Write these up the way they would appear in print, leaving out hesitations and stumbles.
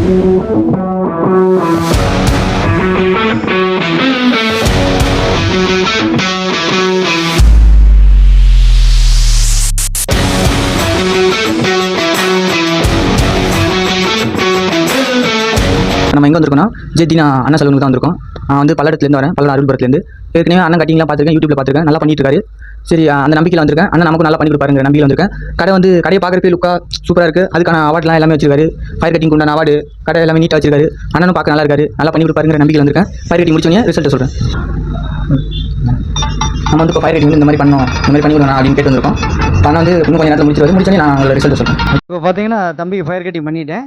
நம்ம எங்கே வந்திருக்கோம்னா ஜெத்தினா அண்ணா சலூனுக்கு தான் வந்திருக்கோம். நான் வந்து பல்லடத்துலேருந்து வரேன், பல்லடம் அருள்புரத்துலேருந்து. ஏற்கனவே அண்ணன் கட்டிங்லாம் பார்த்துருக்கேன், யூடியூப்ல பார்த்துருக்கேன், நல்லா பண்ணிட்டு இருக்காரு. சரி, அந்த நம்பிக்கையில் வந்திருக்கேன். அண்ணன் நமக்கு நல்லா பண்ணி கொடுப்பாருங்கிற நம்பிக்கையில் வந்திருக்கேன். கடையை பார்க்குறப்பே லுக்காக சூப்பராக இருக்குது. அதுக்கான அவார்ட்லாம் எல்லாமே வச்சிருக்காரு. ஃபயர் கட்டிங் உண்டான அவார்டு கடை எல்லாமே நீட்டாக வச்சிருக்காரு. அண்ணனும் பார்க்க நல்லா இருக்காரு, நல்லா பண்ணி கொடுப்பாருங்கிற நம்பிக்கையில் வந்திருக்கேன். ஃபயர் கட்டிங் முடிச்சோடனே ரிசல்ட்டை சொல்கிறேன். நம்ம வந்து இப்போ ஃபயர் கட்டிங் வந்து இந்த மாதிரி பண்ணோம், இந்த மாதிரி பண்ணி கொடுங்க அப்படின்னு கேட்டு வந்திருக்கோம். அண்ணன் வந்து இன்னும் கொஞ்சம் நேரத்தில் முடிச்சோடனே நான் உங்களோட ரிசல்ட்டை சொல்கிறேன். இப்போ பார்த்தீங்கன்னா தம்பிக்கு ஃபயர் கட்டிங் பண்ணிட்டேன்.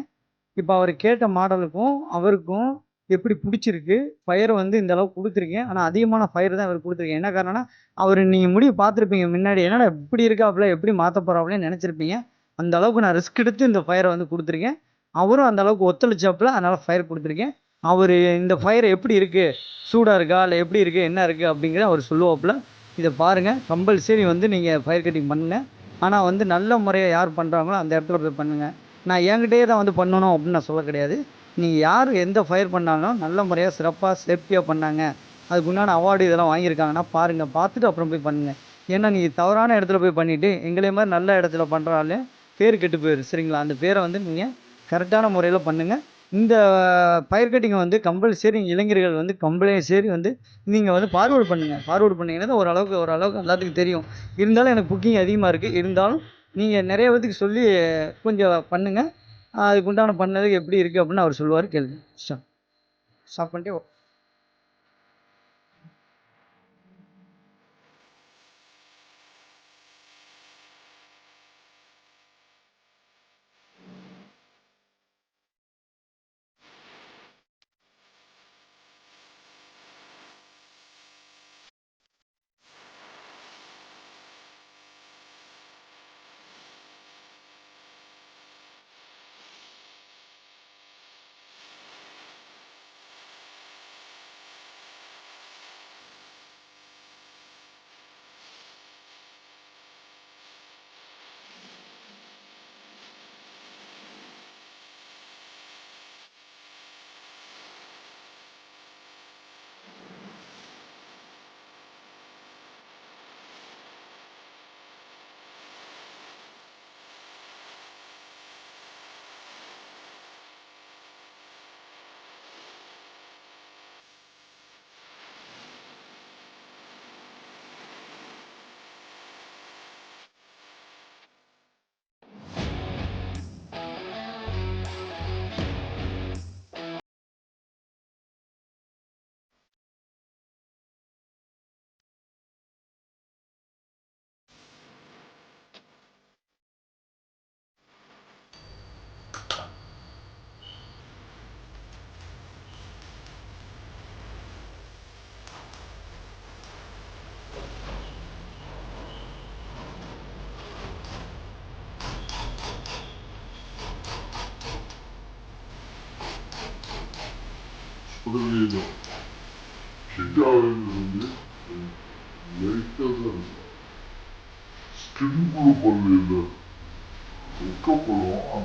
இப்போ அவர் கேட்ட மாடலுக்கும் அவருக்கும் எப்படி பிடிச்சிருக்கு, ஃபயர் வந்து இந்த அளவுக்கு கொடுத்துருக்கேன். ஆனால் அதிகமான ஃபயர் தான் இவர் கொடுத்துருக்கேன். என்ன காரணம்னா, அவர் நீங்கள் முடிவு பார்த்துருப்பீங்க முன்னாடி, என்னடா இப்படி இருக்காப்புல, எப்படி மாற்ற போகிறாப்புலன்னு நினச்சிருப்பீங்க. அந்த அளவுக்கு நான் ரிஸ்க் எடுத்து இந்த ஃபயரை வந்து கொடுத்துருக்கேன். அவரும் அந்த அளவுக்கு ஒத்துழைச்சாப்புல, அதனால் ஃபயர் கொடுத்துருக்கேன். அவர் இந்த ஃபயர் எப்படி இருக்குது, சூடாக இருக்கா இல்லை எப்படி இருக்குது, என்ன இருக்குது அப்படிங்கிற அவர் சொல்லுவாப்புல. இதை பாருங்கள், கம்பல்சரி வந்து நீங்கள் ஃபயர் கட்டிங் பண்ணுங்கள். ஆனால் வந்து நல்ல முறையாக யார் பண்ணுறாங்களோ அந்த இடத்துல போய் பண்ணுங்கள். நான் என்கிட்டயே தான் வந்து பண்ணணும் அப்படின்னு நான் சொல்ல கிடையாது. நீங்கள் யார் எந்த ஃபயர் பண்ணாலும் நல்ல முறையாக சிறப்பாக சேஃப்டியாக பண்ணாங்க, அதுக்கு உண்டான அவார்டு இதெல்லாம் வாங்கியிருக்காங்கன்னா பாருங்கள், பார்த்துட்டு அப்புறம் போய் பண்ணுங்கள். ஏன்னா நீங்கள் தவறான இடத்துல போய் பண்ணிவிட்டு எங்களே மாதிரி நல்ல இடத்துல பண்ணுறாலே பேர் கெட்டு போயிடும். சரிங்களா? அந்த பேரை வந்து நீங்கள் கரெக்டான முறையில் பண்ணுங்கள். இந்த ஃபயர் கட்டிங்கை வந்து கம்பல்சரி இளைஞர்கள் வந்து கம்பல்சரி வந்து நீங்கள் வந்து ஃபார்வர்டு பண்ணுங்கள். ஃபார்வர்டு பண்ணிங்கன்னா ஓரளவுக்கு எல்லாத்துக்கும் தெரியும். இருந்தாலும் எனக்கு புக்கிங் அதிகமாக இருக்குது. இருந்தாலும் நீங்கள் நிறைய பேத்துக்கு சொல்லி கொஞ்சம் பண்ணுங்கள். அதுக்கு உண்டான பண்ணதுக்கு எப்படி இருக்குது அப்படின்னு அவர் சொல்லுவார், கேளுங்க. ஸ்டாப் பண்ணிட்டு Подозрение. Шикарно, я и сказал. Скидываю полено. Копало.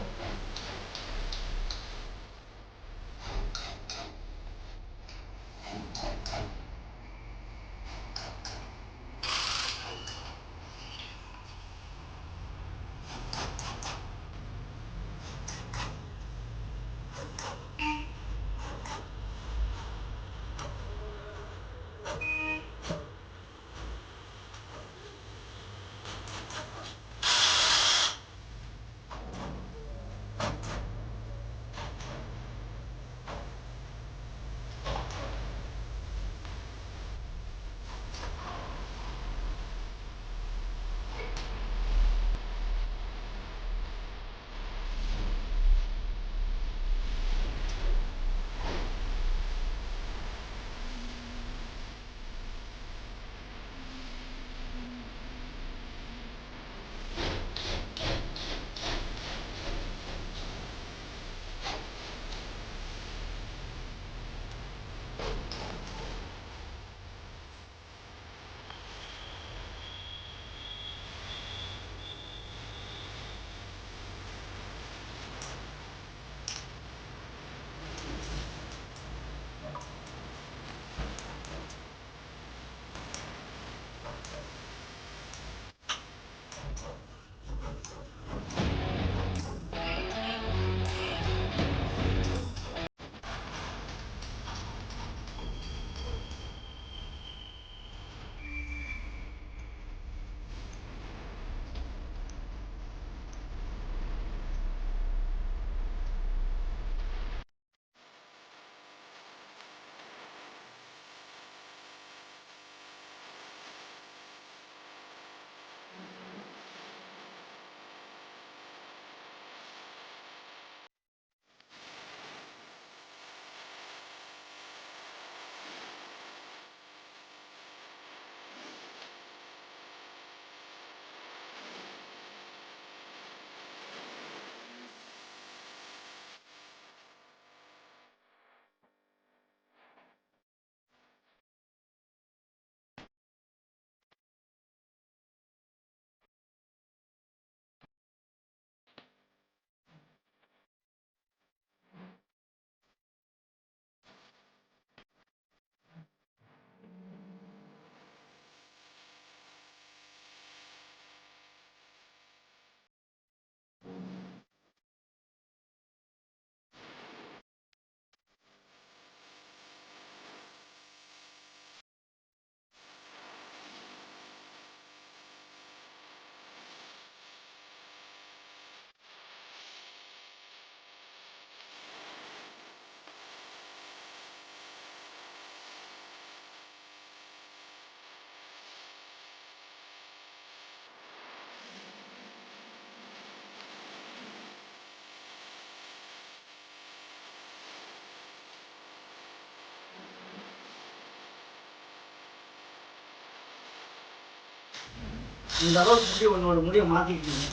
இந்த அளவுக்கு முடி உன்னோட முடியை மாற்றிக்கிட்டீங்க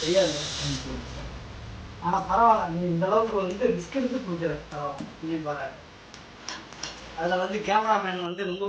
தெரியாது. ஆனால் பரவாயில்ல, நீ இந்த அளவுக்கு வந்து ரிஸ்க் எடுத்து கொடுக்குற நீ பாரு. அதில் வந்து கேமராமேன் வந்து ரொம்ப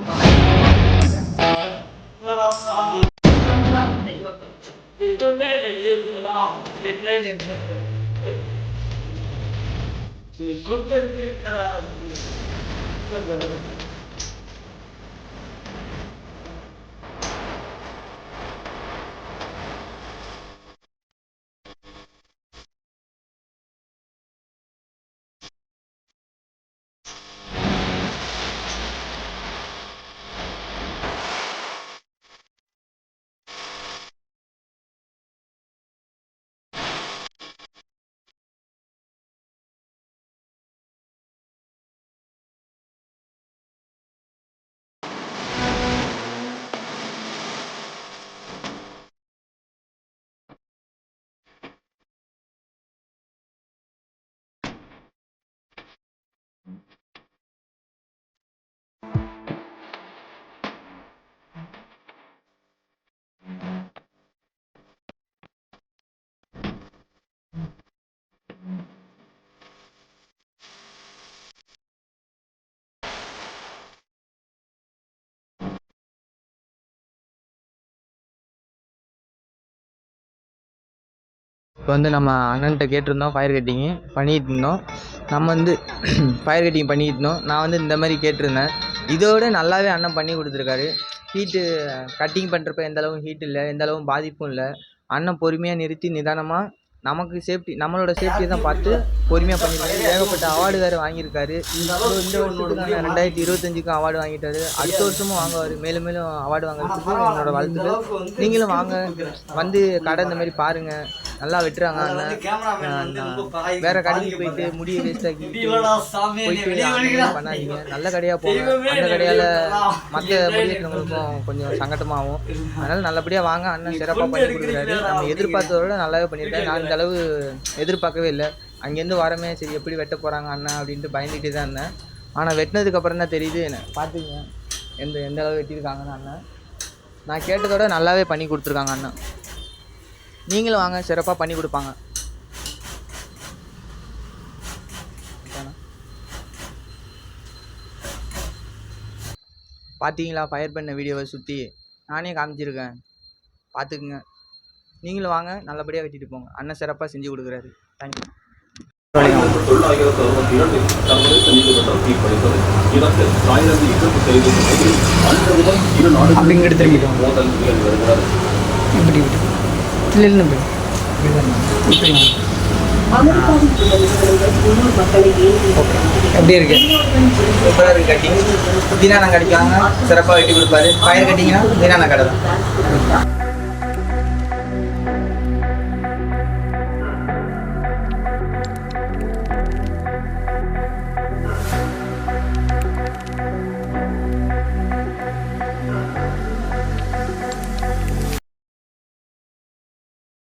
இப்போ வந்து நம்ம அண்ணன்கிட்ட கேட்டிருந்தோம் ஃபயர் கட்டிங்கு பண்ணிகிட்டு இருந்தோம். நம்ம வந்து ஃபயர் கட்டிங் பண்ணிக்கிட்டு இருந்தோம். நான் வந்து இந்த மாதிரி கேட்டிருந்தேன். இதோட நல்லாவே அண்ணன் பண்ணி கொடுத்துருக்காரு. ஹீட்டு கட்டிங் பண்ணுறப்ப எந்த அளவும் ஹீட் இல்லை, எந்த அளவும் பாதிப்பும் இல்லை. அண்ணன் பொறுமையாக நிறுத்தி நிதானமாக நமக்கு சேஃப்டி, நம்மளோட சேஃப்டியை தான் பார்த்து பொறுமையாக பண்ணியிருக்காரு. ஏகப்பட்ட அவார்டு வேறு வாங்கியிருக்காரு. இந்த வருஷத்துக்கு 2025க்கும் அவார்டு வாங்கிட்டாரு. அடுத்த வருஷமும் வாங்குவார். மேலும் மேலும் அவார்டு வாங்குறதுக்கு என்னோட வாழ்த்துக்கள். நீங்களும் வாங்க, வந்து கடை இந்த மாதிரி பாருங்கள். நல்லா வெட்டுறாங்க. வேற கடைக்கு போயிட்டு முடியை வேஸ்ட் ஆக்கி போயிட்டு பண்ணாதீங்க. நல்ல கடையாக போங்க. அந்த கடையால் மற்ற முடிவெட்டுறவங்களுக்கும் கொஞ்சம் சங்கட்டமாகும். அதனால் நல்லபடியாக வாங்க. அண்ணன் சிறப்பாக பண்ணி கொடுக்குறாரு. நம்ம எதிர்பார்த்ததோட நல்லாவே பண்ணியிருக்காரு. நான் இந்த அளவு எதிர்பார்க்கவே இல்லை. அங்கேருந்து வரமே சரி எப்படி வெட்ட போகிறாங்க அண்ணன் அப்படின்ட்டு பயந்துகிட்டே தான் இருந்தேன். ஆனால் வெட்டினதுக்கப்புறம் தான் தெரியுது என்ன பார்த்துங்க எந்த அளவு வெட்டியிருக்காங்கன்னு. அண்ணன் நான் கேட்டதோட நல்லாவே பண்ணி கொடுத்துருக்காங்க அண்ணன். நீங்களும் வாங்க, சிறப்பாக பண்ணி கொடுப்பாங்க. பார்த்தீங்களா ஃபயர் பண்ண வீடியோவை சுற்றி நானே காமிச்சிருக்கேன், பார்த்துக்குங்க. நீங்களும் வாங்க, நல்லபடியாக வெட்டிட்டு போங்க. அண்ணன் சிறப்பாக செஞ்சு கொடுக்குறாரு. தேங்க்யூ. அப்படிங்கிட்டு திரும்பிட்டோம். இப்படி இல்லை இல்லை எப்படி இருக்கு? சூப்பராக இருக்குது கட்டிங். தினானா கட்டிக்காங்க, சிறப்பாக வெட்டி கொடுப்பாரு. ஃபயர் கட்டிங்கன்னா தினானா கடை தான்.